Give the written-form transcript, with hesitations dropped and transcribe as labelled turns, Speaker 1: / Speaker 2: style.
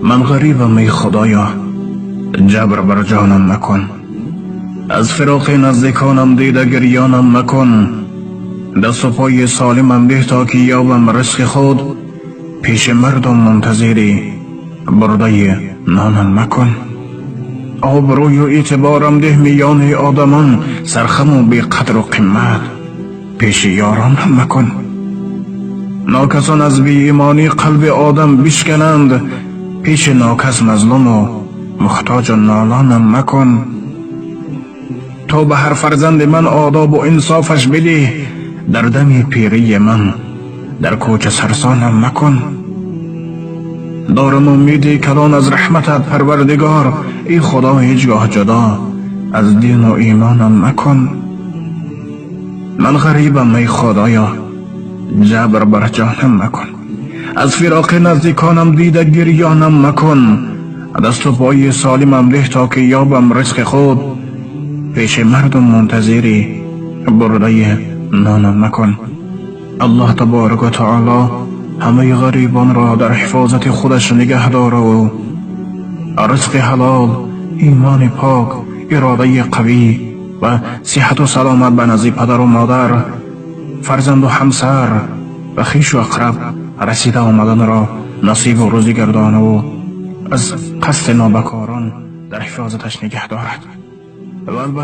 Speaker 1: من غریبم ای خدایا، جبر بر جانم مکن. از فراق نزدیکانم دیده گریانم مکن. دست و پای سالمم ده تا که یابم رزق خود. پیش مردم منتظری برده نانم مکن. آبروی و اعتبارم ده میان آدمان، سرخم و بی قدر و قیمت پیش یارانم مکن. ناکسان از بی ایمانی قلب آدم بشکنند، پیش ناکس مظلوم و محتاج و نالانم مکن. تو به هر فرزند من آداب و انصافش بده، در دم پیری من در کوچه سرسانم مکن. دارم امیدی کلان از رحمتت پروردگار، ای خدا هیچگاه جدا از دین و ایمانم مکن. من غریبم ای خدایا، جبر بر جانم مکن. از فراق نزدیکانم دیده گریانم مکن. دست و پای سالمم ده تا که یابم رزق خود. پیش مردم منتظری برده نانم مکن. الله تبارک و تعالی همه غریبان را در حفاظت خودش نگه داره و رزق حلال، ایمان پاک، اراده قوی و صحت و سلامت به نزد پدر و مادر، فرزند و همسر و خویش و اقرب رسیده آمدن را نصیب و روزی گردانه و از قصد نابکاران در حفاظتش نگه دارد.